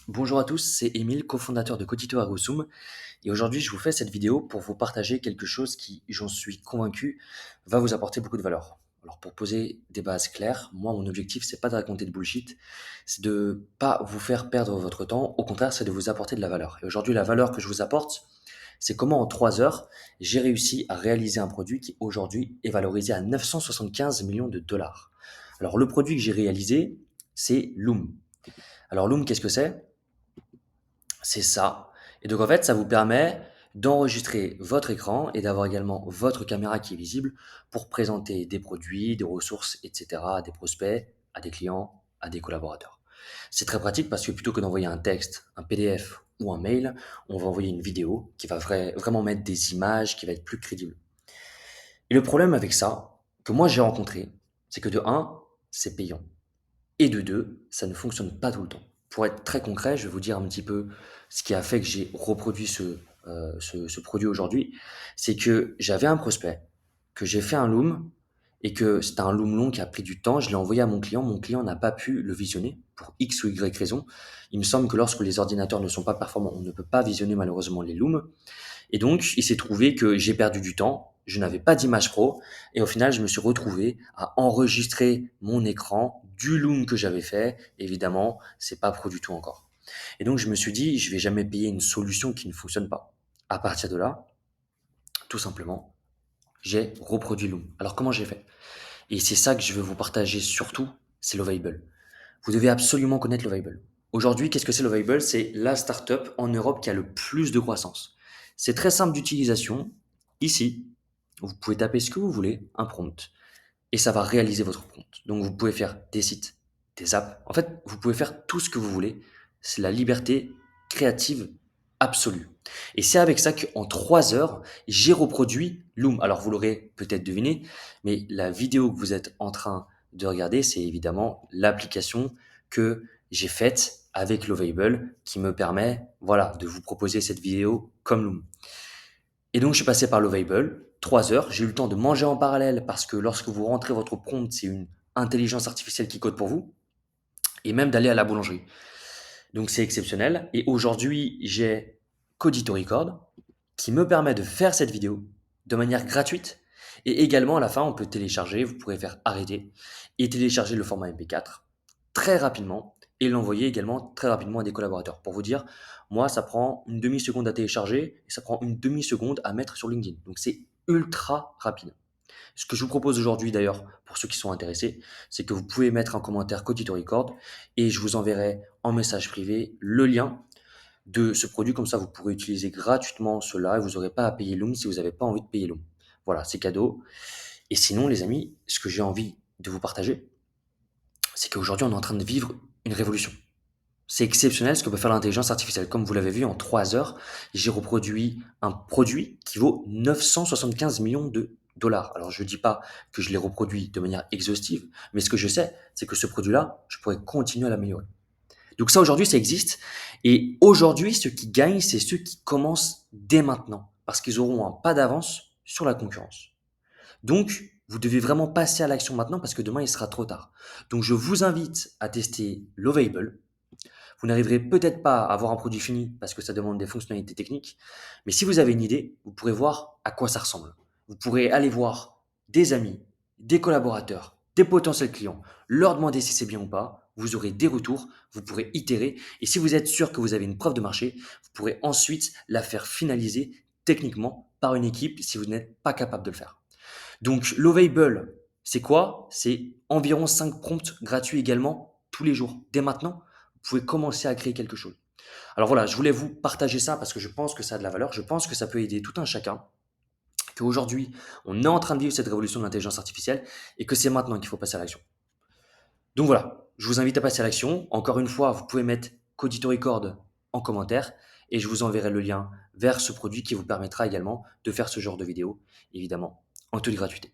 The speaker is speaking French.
Bonjour à tous, c'est Émile, cofondateur de Codito Ergo Sum, et aujourd'hui je vous fais cette vidéo pour vous partager quelque chose qui, j'en suis convaincu, va vous apporter beaucoup de valeur. Alors pour poser des bases claires, moi mon objectif c'est pas de raconter de bullshit, c'est de pas vous faire perdre votre temps, au contraire c'est de vous apporter de la valeur. Et aujourd'hui la valeur que je vous apporte, c'est comment en 3 heures j'ai réussi à réaliser un produit qui aujourd'hui est valorisé à 975 millions de dollars. Alors le produit que j'ai réalisé, c'est Loom. Alors Loom, qu'est-ce que c'est? C'est ça. Et donc en fait, ça vous permet d'enregistrer votre écran et d'avoir également votre caméra qui est visible pour présenter des produits, des ressources, etc. à des prospects, à des clients, à des collaborateurs. C'est très pratique parce que plutôt que d'envoyer un texte, un PDF ou un mail, on va envoyer une vidéo qui va vraiment mettre des images, qui va être plus crédible. Et le problème avec ça, que moi j'ai rencontré, c'est que de un, c'est payant. Et de deux, ça ne fonctionne pas tout le temps. Pour être très concret, je vais vous dire un petit peu ce qui a fait que j'ai reproduit ce produit aujourd'hui. C'est que j'avais un prospect, que j'ai fait un loom, et que c'était un loom long qui a pris du temps. Je l'ai envoyé à mon client. Mon client n'a pas pu le visionner pour X ou Y raison. Il me semble que lorsque les ordinateurs ne sont pas performants, on ne peut pas visionner malheureusement les looms. Et donc, il s'est trouvé que j'ai perdu du temps, je n'avais pas d'image pro, et au final, je me suis retrouvé à enregistrer mon écran du loom que j'avais fait. Évidemment, c'est pas pro du tout encore. Et donc, je me suis dit, je vais jamais payer une solution qui ne fonctionne pas. À partir de là, tout simplement, j'ai reproduit Loom. Alors, comment j'ai fait? Et c'est ça que je veux vous partager surtout, c'est Lovable. Vous devez absolument connaître Lovable. Aujourd'hui, qu'est-ce que c'est Lovable? C'est la startup en Europe qui a le plus de croissance. C'est très simple d'utilisation. Ici, vous pouvez taper ce que vous voulez, un prompt, et ça va réaliser votre prompt. Donc vous pouvez faire des sites, des apps. En fait, vous pouvez faire tout ce que vous voulez. C'est la liberté créative absolue. Et c'est avec ça qu'en 3 heures, j'ai reproduit Loom. Alors vous l'aurez peut-être deviné, mais la vidéo que vous êtes en train de regarder, c'est évidemment l'application que j'ai faite avec Lovable qui me permet, voilà, de vous proposer cette vidéo comme Loom. Et donc, je suis passé par Lovable, 3 heures. J'ai eu le temps de manger en parallèle parce que lorsque vous rentrez votre prompt, c'est une intelligence artificielle qui code pour vous. Et même d'aller à la boulangerie. Donc, c'est exceptionnel. Et aujourd'hui, j'ai Codito Record qui me permet de faire cette vidéo de manière gratuite. Et également, à la fin, on peut télécharger, vous pourrez faire arrêter et télécharger le format MP4 très rapidement et l'envoyer également très rapidement à des collaborateurs. Pour vous dire, moi, ça prend une demi-seconde à télécharger et ça prend une demi-seconde à mettre sur LinkedIn. Donc, c'est ultra rapide. Ce que je vous propose aujourd'hui d'ailleurs, pour ceux qui sont intéressés, c'est que vous pouvez mettre un commentaire Codito Record et je vous enverrai en message privé le lien de ce produit. Comme ça, vous pourrez utiliser gratuitement cela et vous n'aurez pas à payer Loom si vous n'avez pas envie de payer Loom. Voilà, c'est cadeau. Et sinon, les amis, ce que j'ai envie de vous partager, c'est qu'aujourd'hui, on est en train de vivre une révolution. C'est exceptionnel ce que peut faire l'intelligence artificielle. Comme vous l'avez vu, en 3 heures, j'ai reproduit un produit qui vaut 975 millions de dollars. Alors, je ne dis pas que je l'ai reproduit de manière exhaustive, mais ce que je sais, c'est que ce produit-là, je pourrais continuer à l'améliorer. Donc ça, aujourd'hui, ça existe. Et aujourd'hui, ceux qui gagnent, c'est ceux qui commencent dès maintenant, parce qu'ils auront un pas d'avance sur la concurrence. Donc, vous devez vraiment passer à l'action maintenant, parce que demain, il sera trop tard. Donc, je vous invite à tester Lovable. Vous n'arriverez peut-être pas à avoir un produit fini, parce que ça demande des fonctionnalités techniques. Mais si vous avez une idée, vous pourrez voir à quoi ça ressemble. Vous pourrez aller voir des amis, des collaborateurs, des potentiels clients, leur demander si c'est bien ou pas. Vous aurez des retours, vous pourrez itérer. Et si vous êtes sûr que vous avez une preuve de marché, vous pourrez ensuite la faire finaliser techniquement par une équipe si vous n'êtes pas capable de le faire. Donc, Lovable, c'est quoi? C'est environ 5 prompts gratuits également tous les jours. Dès maintenant, vous pouvez commencer à créer quelque chose. Alors voilà, je voulais vous partager ça parce que je pense que ça a de la valeur. Je pense que ça peut aider tout un chacun. Qu'aujourd'hui, on est en train de vivre cette révolution de l'intelligence artificielle et que c'est maintenant qu'il faut passer à l'action. Donc voilà, je vous invite à passer à l'action. Encore une fois, vous pouvez mettre Codito Record en commentaire et je vous enverrai le lien vers ce produit qui vous permettra également de faire ce genre de vidéo, évidemment, en toute gratuité.